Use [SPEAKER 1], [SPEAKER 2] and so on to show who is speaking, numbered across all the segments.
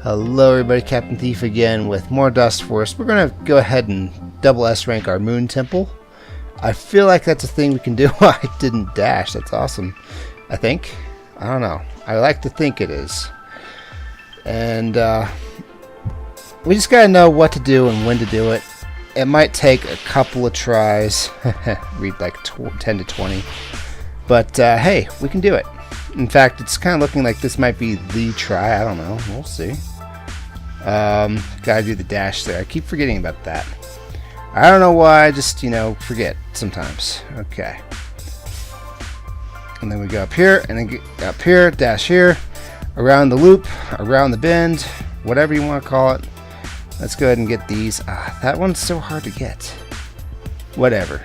[SPEAKER 1] Hello everybody, Captain Thief again with more Dustforce. We're going to go ahead and double S rank our moon temple. I feel like that's a thing we can do. I didn't dash, that's awesome. I think. I don't know. I like to think it is. And we just got to know what to do and when to do it. It might take a couple of tries. Read like 10 to 20. But hey, we can do it. In fact, it's kind of looking like this might be the try. I don't know. We'll see. Gotta do the dash there. I keep forgetting about that. I don't know why. I just, forget sometimes. Okay. And then we go up here, and then get up here, dash here, around the loop, around the bend, whatever you want to call it. Let's go ahead and get these. That one's so hard to get. Whatever.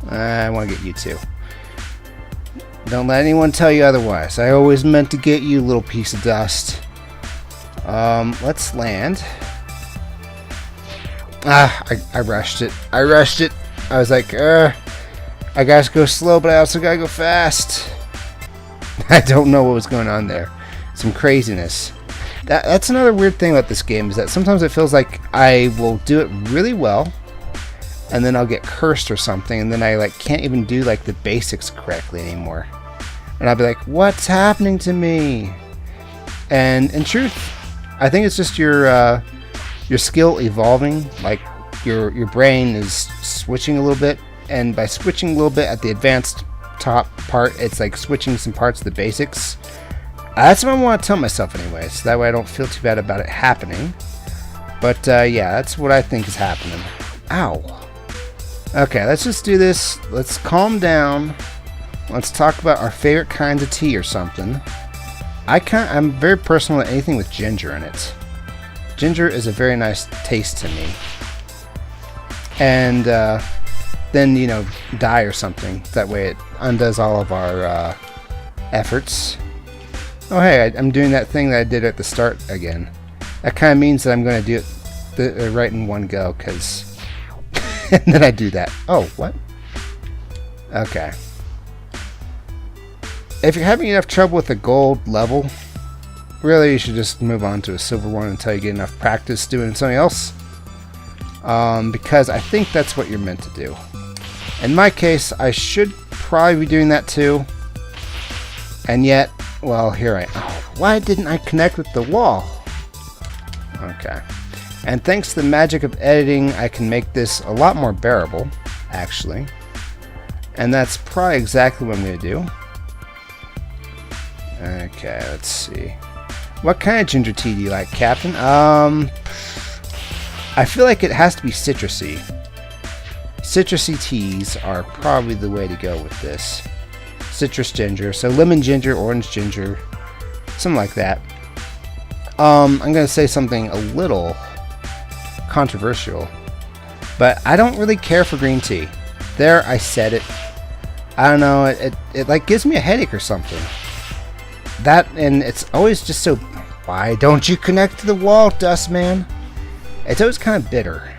[SPEAKER 1] I want to get you too. Don't let anyone tell you otherwise. I always meant to get you, little piece of dust. Let's land. I rushed it. I was like, I gotta go slow, but I also gotta go fast. I don't know what was going on there. Some craziness. That's another weird thing about this game, is that sometimes it feels like I will do it really well, and then I'll get cursed or something, and then I can't even do the basics correctly anymore. And I'll be like, what's happening to me? And in truth, I think it's just your skill evolving. Like your brain is switching a little bit, and by switching a little bit at the advanced top part, it's like switching some parts of the basics. That's what I want to tell myself anyway, so that way I don't feel too bad about it happening. But yeah, that's what I think is happening. Ow. Okay, let's just do this. Let's calm down. Let's talk about our favorite kinds of tea or something. I'm very personal at anything with ginger in it. Ginger is a very nice taste to me. And then, dye or something. That way it undoes all of our efforts. Oh hey, I'm doing that thing that I did at the start again. That kind of means that I'm going to do it right in one go, because... and then I do that. Oh, what? Okay. If you're having enough trouble with the gold level, really you should just move on to a silver one until you get enough practice doing something else. Because I think that's what you're meant to do. In my case, I should probably be doing that too. And yet, well, here I am. Oh, why didn't I connect with the wall? Okay. And thanks to the magic of editing, I can make this a lot more bearable, actually. And that's probably exactly what I'm going to do. Okay, let's see. What kind of ginger tea do you like, Captain? I feel like it has to be citrusy. Citrusy teas are probably the way to go with this. Citrus ginger, so lemon ginger, orange ginger, something like that. I'm going to say something a little controversial, but I don't really care for green tea. There, I said it. I don't know, it gives me a headache or something. That, and it's always just so, why don't you connect to the wall, Dustman? It's always kind of bitter.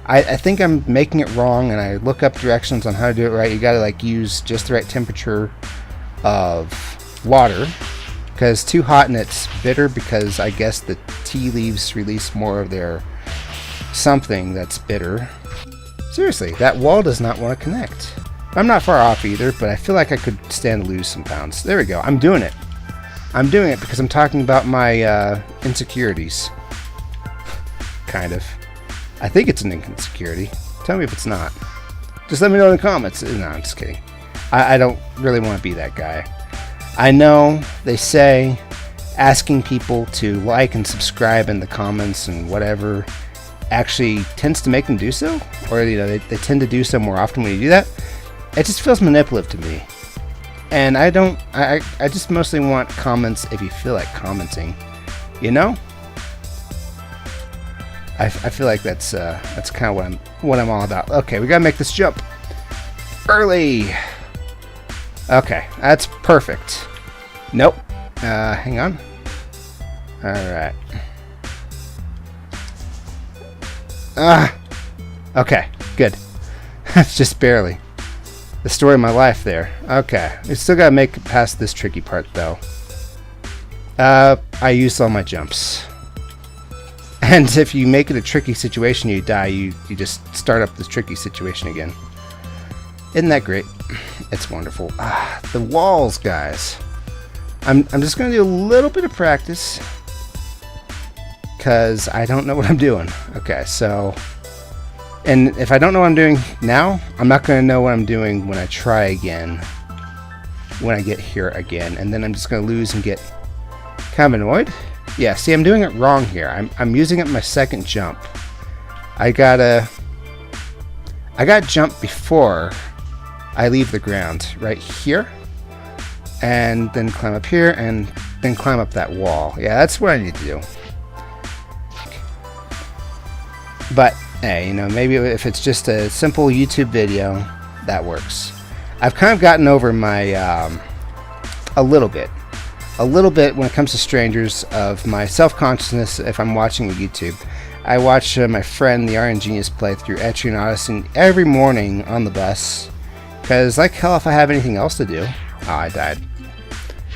[SPEAKER 1] I think I'm making it wrong, and I look up directions on how to do it right. You gotta use just the right temperature of water, because too hot and it's bitter, because I guess the tea leaves release more of their something that's bitter. Seriously, that wall does not want to connect. I'm not far off either, but I feel like I could stand to lose some pounds. There we go. I'm doing it. I'm doing it because I'm talking about my insecurities. Kind of. I think it's an insecurity. Tell me if it's not. Just let me know in the comments. No, I'm just kidding. I don't really want to be that guy. I know they say asking people to like and subscribe in the comments and whatever actually tends to make them do so. Or, they tend to do so more often when you do that. It just feels manipulative to me. And I just mostly want comments if you feel like commenting. I feel like that's kind of what I'm all about. Okay, we gotta make this jump early. Okay, that's perfect. Nope. Hang on. All right. Okay, good. Just barely. The story of my life there. Okay, we still gotta make it past this tricky part though. I used all my jumps. And if you make it a tricky situation, you die, you just start up this tricky situation again. Isn't that great? It's wonderful. The walls, guys. I'm just going to do a little bit of practice, because I don't know what I'm doing. Okay, so... And if I don't know what I'm doing now, I'm not going to know what I'm doing when I try again. When I get here again. And then I'm just going to lose and get kind of annoyed. Yeah, see, I'm doing it wrong here. I'm using up my second jump. I got jump before I leave the ground. Right here. And then climb up here. And then climb up that wall. Yeah, that's what I need to do. But, hey, you know, maybe if it's just a simple YouTube video, that works. I've kind of gotten over my, a little bit when it comes to strangers, of my self-consciousness if I'm watching YouTube. I watch my friend, the RN Genius, play through Etrian Odyssey every morning on the bus, because like hell if I have anything else to do. Oh, I died.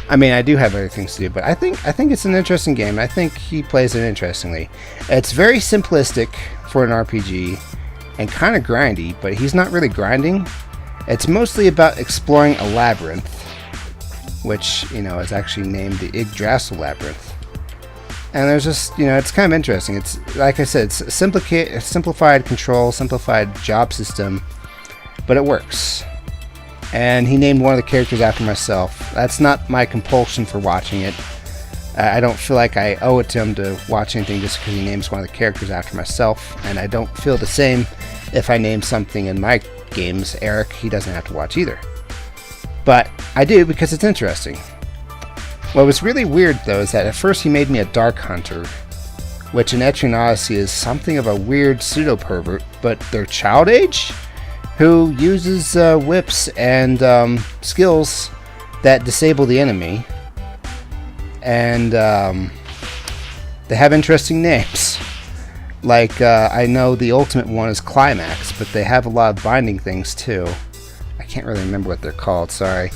[SPEAKER 1] I mean, I do have other things to do, but I think it's an interesting game. I think he plays it interestingly. It's very simplistic for an RPG and kind of grindy, but he's not really grinding. It's mostly about exploring a labyrinth, which, you know, is actually named the Yggdrasil Labyrinth. And there's just, you know, it's kind of interesting. It's, like I said, it's a simplified control, simplified job system, but it works. And he named one of the characters after myself. That's not my compulsion for watching it. I don't feel like I owe it to him to watch anything just because he names one of the characters after myself. And I don't feel the same if I name something in my games Eric. He doesn't have to watch either. But I do, because it's interesting. What was really weird, though, is that at first he made me a Dark Hunter, which in Etrian Odyssey is something of a weird pseudo-pervert, but they're child age, who uses whips and skills that disable the enemy. And they have interesting names. Like, I know the ultimate one is Climax, but they have a lot of binding things, too. I can't really remember what they're called, sorry.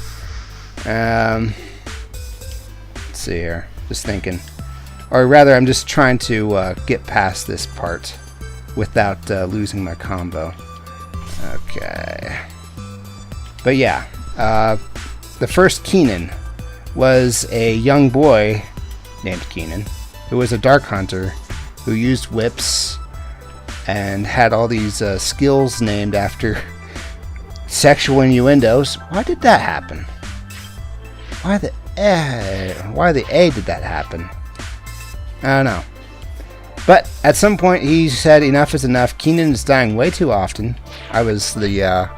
[SPEAKER 1] Let's see here. Just thinking. Or rather, I'm just trying to get past this part without losing my combo. Okay. But yeah, the first Keenan was a young boy named Keenan, who was a Dark Hunter, who used whips and had all these skills named after sexual innuendos. Why did that happen? Why the A did that happen? I don't know. But at some point he said enough is enough. Keenan is dying way too often. I was the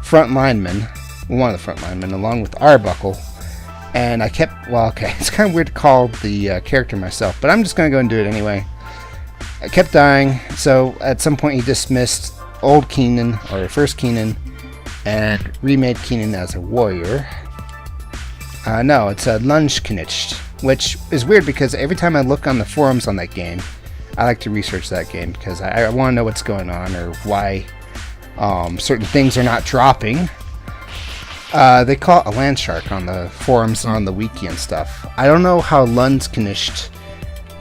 [SPEAKER 1] front lineman, one of the front linemen, along with Arbuckle. And I kept, well, okay, it's kind of weird to call the character myself, but I'm just going to go and do it anyway. I kept dying, so at some point he dismissed old Keenan, or first Keenan, and remade Keenan as a warrior. No, it's a Lungeknitcht, which is weird because every time I look on the forums on that game, I like to research that game because I want to know what's going on or why certain things are not dropping. They call it a land shark on the forums and on the wiki and stuff. I don't know how Lungeknitcht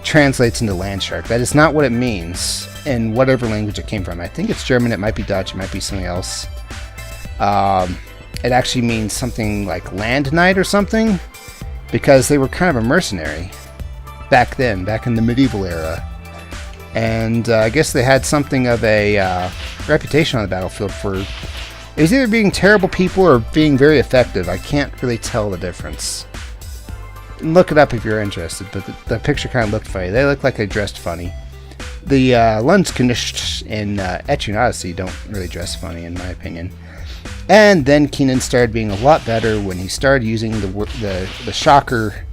[SPEAKER 1] translates into land shark. That is not what it means in whatever language it came from. I think it's German, it might be Dutch, it might be something else. It actually means something like land knight or something, because they were kind of a mercenary back then, back in the medieval era. And I guess they had something of a reputation on the battlefield for... It was either being terrible people or being very effective. I can't really tell the difference. Look it up if you're interested, but the picture kind of looked funny. They look like they dressed funny. The Lungeknitcht in Etrian Odyssey don't really dress funny, in my opinion. And then Keenan started being a lot better when he started using the shocker,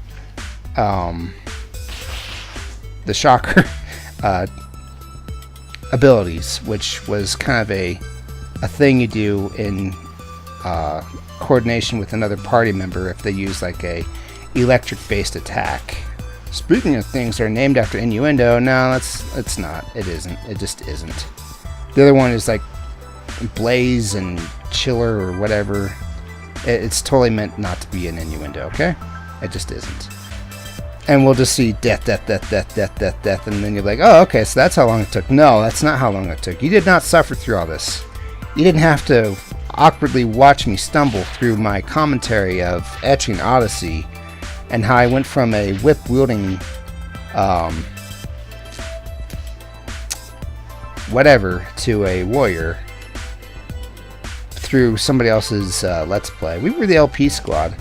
[SPEAKER 1] abilities, which was kind of a thing you do in coordination with another party member if they use like a electric-based attack. Speaking of things that are named after innuendo, no, it's not. It isn't. It just isn't. The other one is like Blaze and Chiller or whatever. It's totally meant not to be an innuendo, okay? It just isn't. And we'll just see death, death, death, death, death, death, death, and then you're like, oh, okay, so that's how long it took. No, that's not how long it took. You did not suffer through all this. You didn't have to awkwardly watch me stumble through my commentary of Etching Odyssey and how I went from a whip-wielding, whatever, to a warrior through somebody else's Let's Play. We were the LP squad.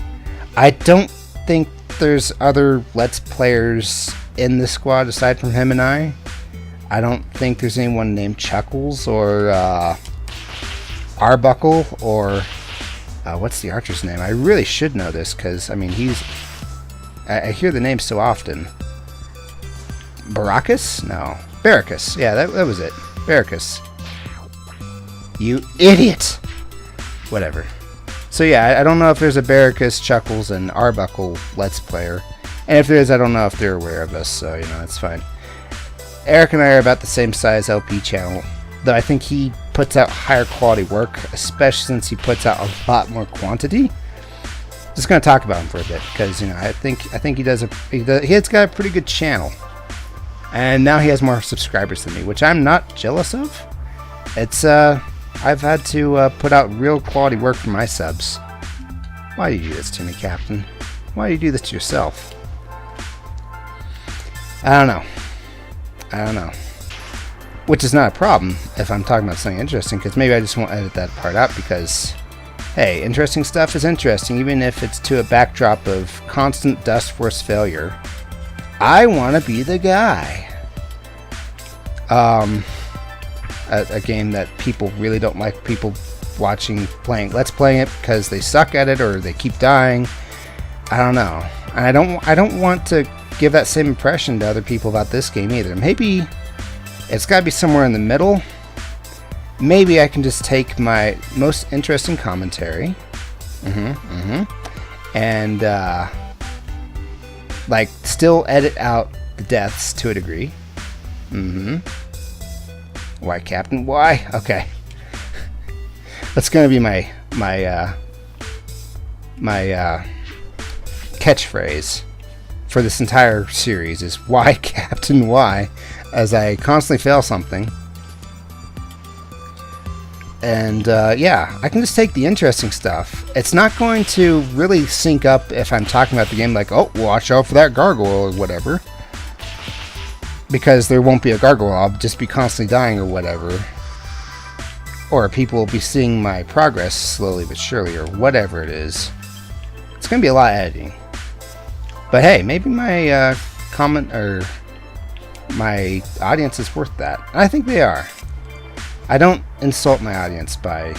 [SPEAKER 1] I don't think there's other Let's Players in the squad aside from him and I. I don't think there's anyone named Chuckles or Arbuckle or what's the archer's name? I really should know this because I mean I hear the name so often. Baracus? No, Baracus. Yeah, that was it. Baracus. You idiot. Whatever. So yeah, I don't know if there's a Baracus, Chuckles, and Arbuckle Let's Player. And if there is, I don't know if they're aware of us, so, you know, it's fine. Eric and I are about the same size LP channel, though I think he puts out higher quality work, especially since he puts out a lot more quantity. Just going to talk about him for a bit, because, you know, I think he has got a pretty good channel. And now he has more subscribers than me, which I'm not jealous of. It's, I've had to put out real quality work for my subs. Why do you do this to me, Captain? Why do you do this to yourself? I don't know. Which is not a problem if I'm talking about something interesting, because maybe I just won't edit that part out because, hey, interesting stuff is interesting, even if it's to a backdrop of constant Dustforce failure. I want to be the guy. A game that people really don't like people playing Let's Playing it because they suck at it or they keep dying. I don't know. And I don't want to give that same impression to other people about this game either. Maybe it's got to be somewhere in the middle. Maybe I can just take my most interesting commentary and like still edit out the deaths to a degree. Why, Captain? Why? Okay. That's gonna be my catchphrase for this entire series is why, Captain, why, as I constantly fail something. And yeah, I can just take the interesting stuff. It's not going to really sync up if I'm talking about the game like, oh, watch out for that gargoyle or whatever. Because there won't be a gargoyle, I'll just be constantly dying or whatever. Or people will be seeing my progress slowly but surely, or whatever it is. It's going to be a lot of editing. But hey, maybe my comment or my audience is worth that. And I think they are. I don't insult my audience by,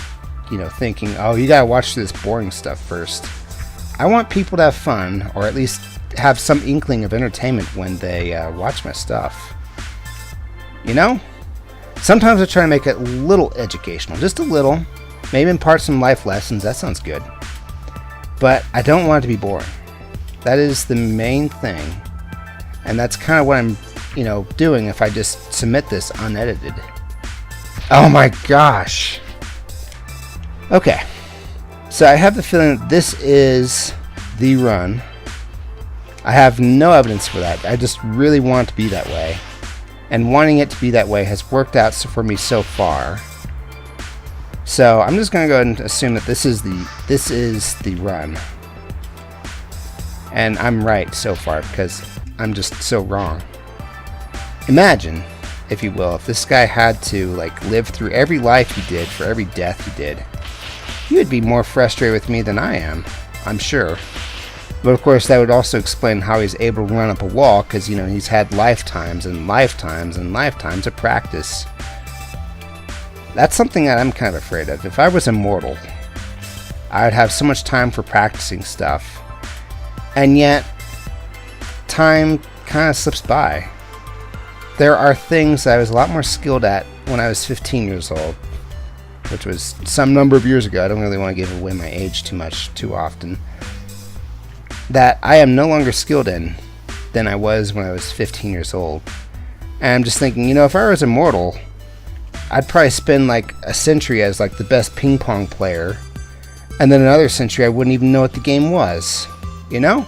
[SPEAKER 1] you know, thinking, oh, you gotta watch this boring stuff first. I want people to have fun, or at least have some inkling of entertainment when they watch my stuff. You know? Sometimes I try to make it a little educational, just a little. Maybe impart some life lessons, that sounds good. But I don't want it to be boring. That is the main thing. And that's kind of what I'm, you know, doing if I just submit this unedited. Oh my gosh. Okay. So I have the feeling that this is the run. I have no evidence for that. I just really want it to be that way. And wanting it to be that way has worked out for me so far. So I'm just going to go ahead and assume that this is the run. And I'm right so far because I'm just so wrong. Imagine, if you will, if this guy had to like live through every life he did for every death he did. He would be more frustrated with me than I am, I'm sure. But of course that would also explain how he's able to run up a wall, because, you know, he's had lifetimes and lifetimes and lifetimes of practice. That's something that I'm kind of afraid of. If I was immortal, I would have so much time for practicing stuff. And yet, time kind of slips by. There are things that I was a lot more skilled at when I was 15 years old, which was some number of years ago. I don't really want to give away my age too often. That I am no longer skilled in than I was when I was 15 years old. And I'm just thinking, you know, if I was immortal, I'd probably spend like a century as like the best ping pong player, and then another century I wouldn't even know what the game was, you know?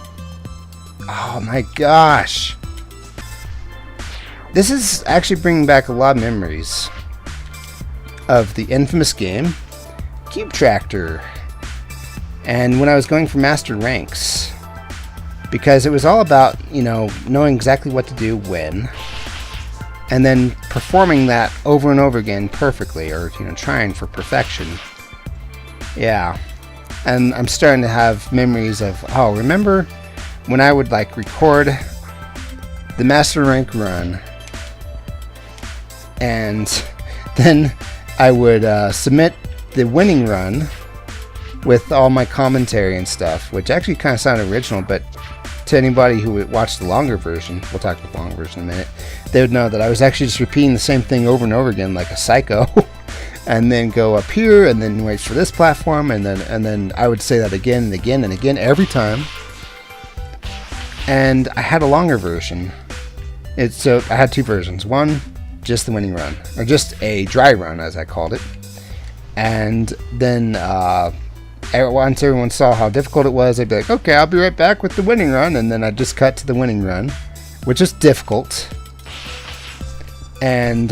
[SPEAKER 1] Oh my gosh. This is actually bringing back a lot of memories of the infamous game Cube Tractor. And when I was going for master ranks, because it was all about, you know, knowing exactly what to do when, and then performing that over and over again perfectly, or, you know, trying for perfection. Yeah. And I'm starting to have memories of, oh, remember when I would like record the master rank run, and then I would submit the winning run with all my commentary and stuff, which actually kind of sounded original, but to anybody who would watch the longer version, we'll talk about the longer version in a minute, they would know that I was actually just repeating the same thing over and over again like a psycho. And then go up here and then wait for this platform, and then I would say that again and again and again every time. And I had a longer version. So I had two versions. One, just the winning run, or just a dry run as I called it. And then once everyone saw how difficult it was, they'd be like, okay, I'll be right back with the winning run, and then I'd just cut to the winning run, which is difficult. And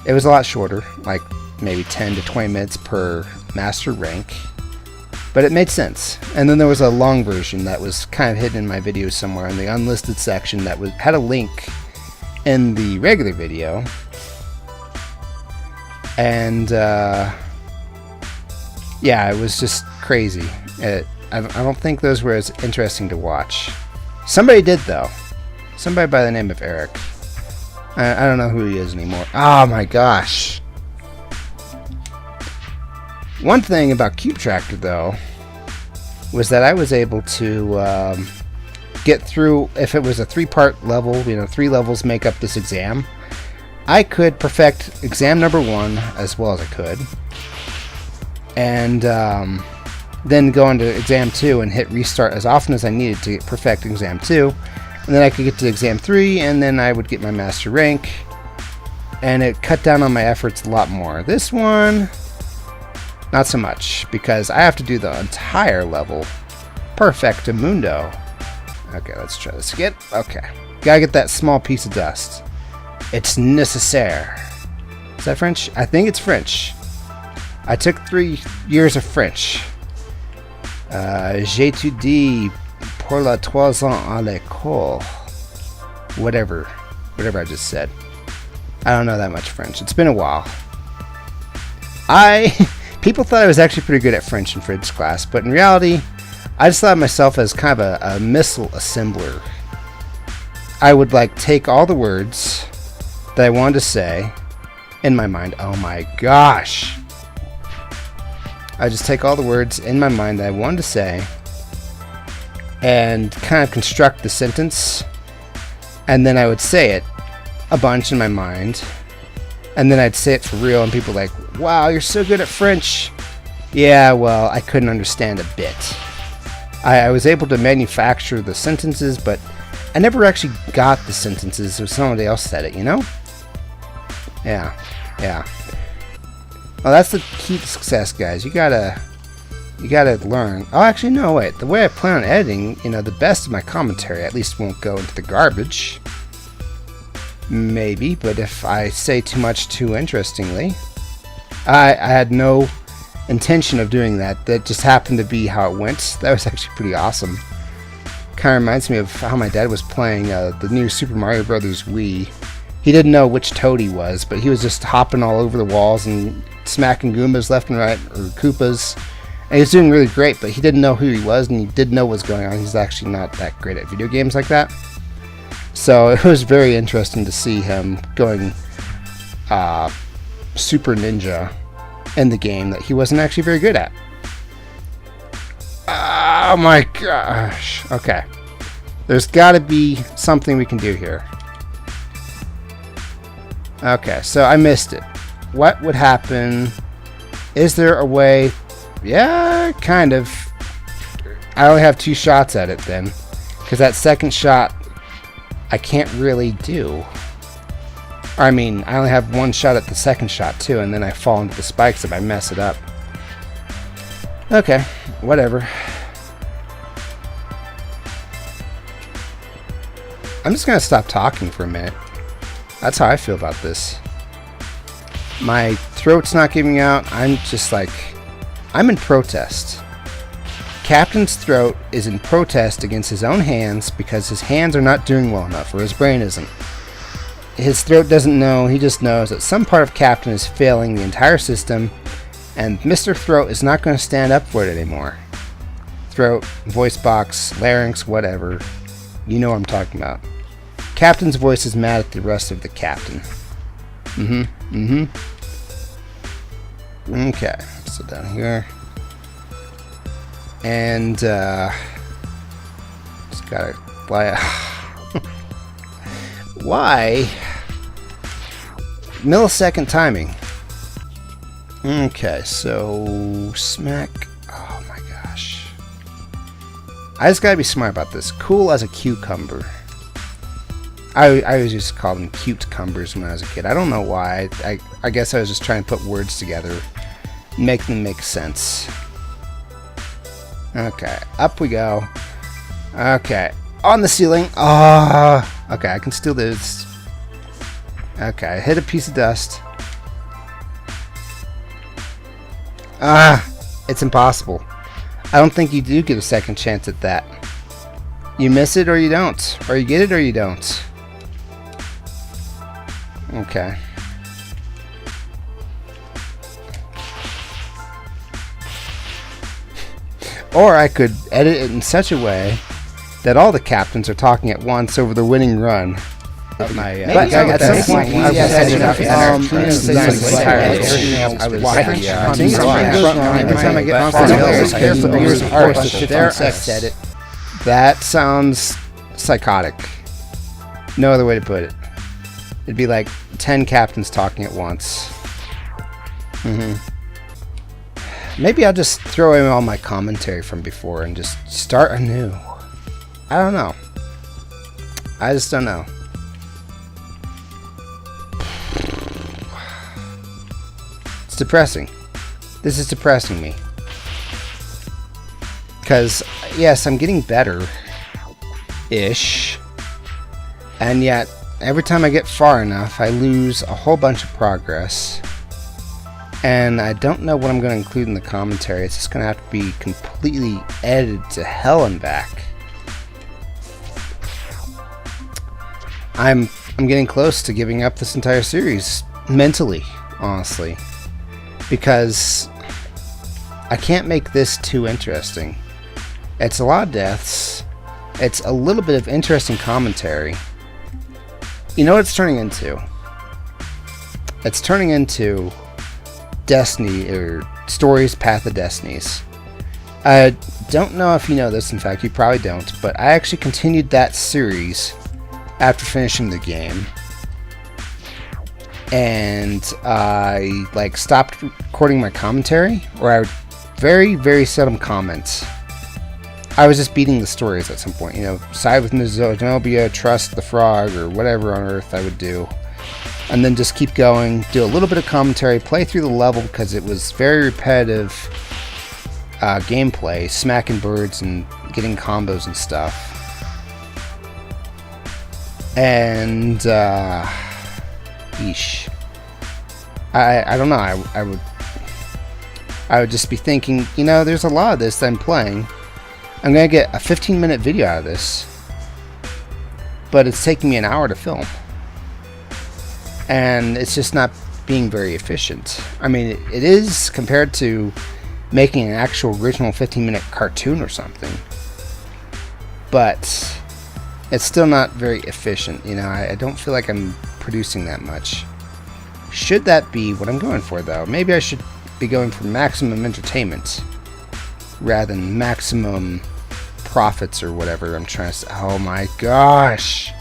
[SPEAKER 1] it was a lot shorter, like maybe 10 to 20 minutes per master rank, but it made sense. And then there was a long version that was kind of hidden in my video somewhere in the unlisted section that had a link in the regular video. And yeah, it was just crazy. I don't think those were as interesting to watch. Somebody did, though. Somebody by the name of Eric. I don't know who he is anymore. Oh my gosh. One thing about Cube Tractor, though, was that I was able to get through, if it was a 3-part level, you know, 3 levels make up this exam, I could perfect exam number 1 as well as I could. And then go into exam 2 and hit restart as often as I needed to perfect exam 2. And then I could get to exam 3, and then I would get my master rank. And it cut down on my efforts a lot more. This one, not so much, because I have to do the entire level perfectamundo. Okay, let's try this again. Okay. Gotta get that small piece of dust. It's nécessaire. Is that French? I think it's French. I took 3 years of French. J'étudie pour la 3 ans à l'école. Whatever I just said. I don't know that much French. It's been a while. People thought I was actually pretty good at French in French class, but in reality, I just thought of myself as kind of a missile assembler. I would like take all the words that I wanted to say in my mind. Oh my gosh. I just take all the words in my mind that I wanted to say and kind of construct the sentence, and then I would say it a bunch in my mind, and then I'd say it for real, and people were like, wow, you're so good at French. Yeah, well, I couldn't understand a bit. I was able to manufacture the sentences, but I never actually got the sentences, so somebody else said it, you know? Yeah. Well, that's the key to success, guys. You gotta learn. Oh, actually, no, wait. The way I plan on editing, you know, the best of my commentary at least won't go into the garbage. Maybe, but if I say too much too interestingly, I had no intention of doing that. That just happened to be how it went. That was actually pretty awesome. Kind of reminds me of how my dad was playing the new Super Mario Brothers Wii. He didn't know which Toad he was, but he was just hopping all over the walls and smacking Goombas left and right, or Koopas. And he was doing really great, but he didn't know who he was, and he didn't know what was going on. He's actually not that great at video games like that. So it was very interesting to see him going super ninja in the game that he wasn't actually very good at. Oh my gosh. Okay. There's got to be something we can do here. Okay, so I missed it. What would happen? Is there a way? Yeah, kind of. I only have 2 shots at it then, because that second shot I can't really do. I mean, I only have 1 shot at the second shot too, and then I fall into the spikes if I mess it up. Okay, whatever. I'm just gonna stop talking for a minute. That's how I feel about this. My throat's not giving out. I'm just like, I'm in protest. Captain's throat is in protest against his own hands because his hands are not doing well enough, or his brain isn't. His throat doesn't know, he just knows that some part of Captain is failing the entire system, and Mr. Throat is not going to stand up for it anymore. Throat, voice box, larynx, whatever. You know what I'm talking about. Captain's voice is mad at the rest of the Captain. Okay, so down here. And, just gotta fly out. Why? Millisecond timing. Okay, so smack. Oh my gosh. I just gotta be smart about this. Cool as a cucumber. I always used to call them cute cumbers when I was a kid. I don't know why. I guess I was just trying to put words together, make them make sense. Okay, up we go. Okay, on the ceiling. Okay, I can still do this. Okay, I hit a piece of dust. It's impossible. I don't think you do get a second chance at that. You miss it or you don't. Or you get it or you don't. Okay. Or I could edit it in such a way that all the captains are talking at once over the winning run. But at some point, I was every time I get off the hill, I said it. That sounds psychotic. No other way to put it. It'd be like 10 captains talking at once. Maybe I'll just throw in all my commentary from before and just start anew. I don't know. I just don't know. It's depressing. This is depressing me. Because, yes, I'm getting better-ish. And yet, every time I get far enough, I lose a whole bunch of progress. And I don't know what I'm going to include in the commentary. It's just going to have to be completely edited to hell and back. I'm getting close to giving up this entire series. Mentally, honestly. Because I can't make this too interesting. It's a lot of deaths. It's a little bit of interesting commentary. You know what it's turning into? It's turning into Destiny, or Stories Path of Destinies. I don't know if you know this, in fact you probably don't, but I actually continued that series after finishing the game. And I stopped recording my commentary, or I would very, very seldom comment. I was just beating the stories at some point, you know, side with Zenobia, trust the frog, or whatever on earth I would do. And then just keep going, do a little bit of commentary, play through the level because it was very repetitive gameplay, smacking birds and getting combos and stuff. And, yeesh. I don't know, I would just be thinking, you know, there's a lot of this that I'm playing. I'm going to get a 15-minute video out of this. But it's taking me an hour to film. And it's just not being very efficient. I mean, it is compared to making an actual original 15-minute cartoon or something. But it's still not very efficient. You know, I don't feel like I'm producing that much. Should that be what I'm going for, though? Maybe I should be going for maximum entertainment rather than maximum profits or whatever I'm trying to say. Oh my gosh.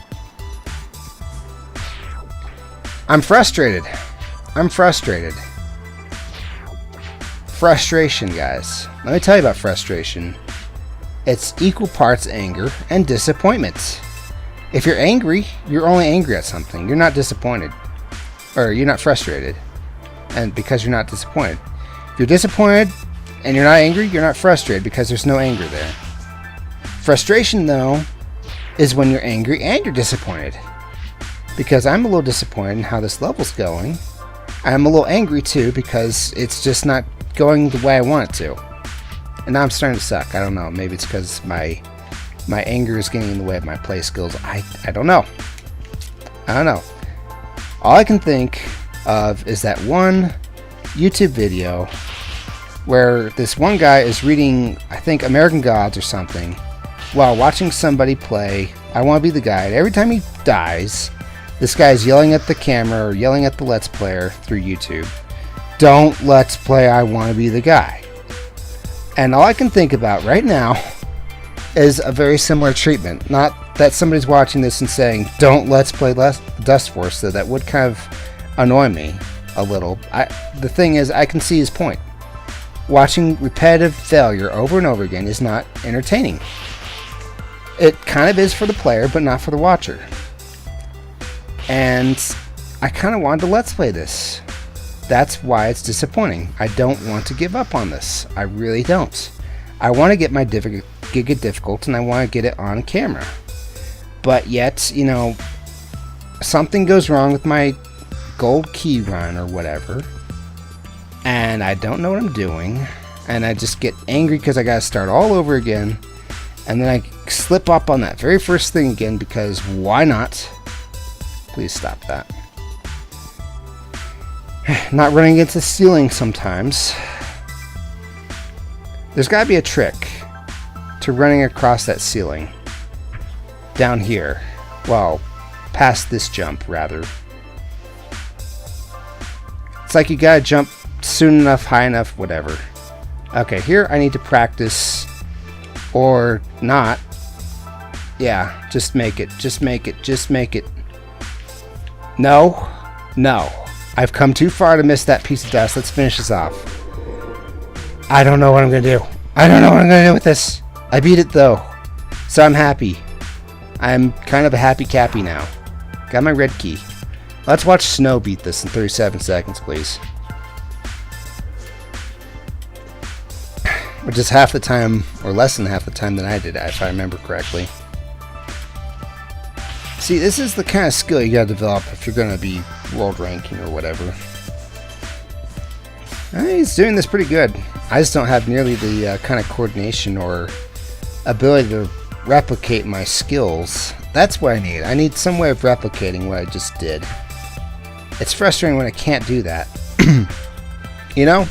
[SPEAKER 1] I'm frustrated. I'm frustrated. Frustration, guys. Let me tell you about frustration. It's equal parts anger and disappointment. If you're angry, you're only angry at something. You're not disappointed. Or you're not frustrated. And because you're not disappointed. If you're disappointed and you're not angry, you're not frustrated because there's no anger there. Frustration, though, is when you're angry and you're disappointed. Because I'm a little disappointed in how this level's going. I'm a little angry too because it's just not going the way I want it to. And now I'm starting to suck. I don't know. Maybe it's because my anger is getting in the way of my play skills. I don't know. I don't know. All I can think of is that one YouTube video where this one guy is reading, I think, American Gods or something, while watching somebody play I Want to Be the Guy. And every time he dies, this guy's yelling at the camera or yelling at the Let's Player through YouTube, "Don't Let's Play I Want to Be the Guy." And all I can think about right now is a very similar treatment. Not that somebody's watching this and saying, "Don't Let's Play Dustforce," so that would kind of annoy me a little. The thing is, I can see his point. Watching repetitive failure over and over again is not entertaining. It kind of is for the player, but not for the watcher. And I kind of wanted to Let's Play this. That's why it's disappointing. I don't want to give up on this. I really don't. I want to get my Giga difficult, and I want to get it on camera. But yet, you know, something goes wrong with my gold key run or whatever, and I don't know what I'm doing, and I just get angry because I gotta start all over again, and then I slip up on that very first thing again because why not? Please stop that. Not running against the ceiling sometimes. There's gotta be a trick to running across that ceiling. Down here. Well, past this jump, rather. It's like you gotta jump soon enough, high enough, whatever. Okay, here I need to practice. Or not. Yeah, just make it. Just make it. Just make it. No. No. I've come too far to miss that piece of dust. Let's finish this off. I don't know what I'm gonna do. I don't know what I'm gonna do with this. I beat it though. So I'm happy. I'm kind of a happy Cappy now. Got my red key. Let's watch Snow beat this in 37 seconds, please. Which is half the time, or less than half the time that I did, if I remember correctly. See, this is the kind of skill you gotta develop if you're gonna be world ranking or whatever. He's doing this pretty good. I just don't have nearly the kind of coordination or ability to replicate my skills. That's what I need. I need some way of replicating what I just did. It's frustrating when I can't do that. You know?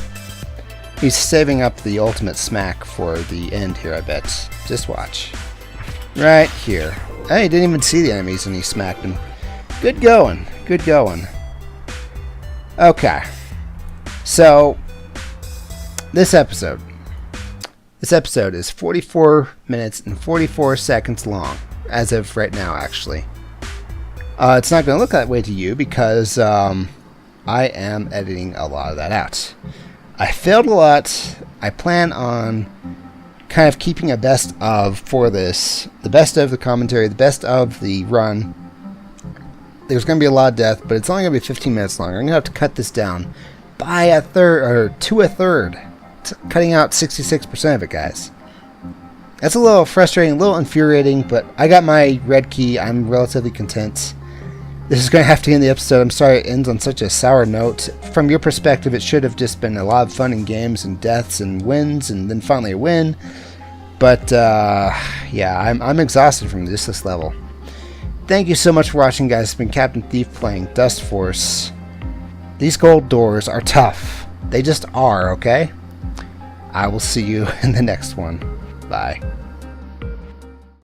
[SPEAKER 1] He's saving up the ultimate smack for the end here, I bet. Just watch. Right here. Hey, he didn't even see the enemies when he smacked them. Good going. Good going. Okay. So, this episode is 44 minutes and 44 seconds long, as of right now, actually. It's not going to look that way to you because I am editing a lot of that out. I failed a lot. I plan on kind of keeping a best of for this. The best of the commentary, the best of the run. There's going to be a lot of death, but it's only going to be 15 minutes long. I'm going to have to cut this down by a third, or to a third. Cutting out 66% of it, guys. That's a little frustrating, a little infuriating, but I got my red key. I'm relatively content. This is going to have to end the episode. I'm sorry it ends on such a sour note. From your perspective, it should have just been a lot of fun and games and deaths and wins and then finally a win. But, yeah, I'm exhausted from this level. Thank you so much for watching, guys. It's been Captain Thief playing Dustforce. These gold doors are tough. They just are, okay? I will see you in the next one. Bye.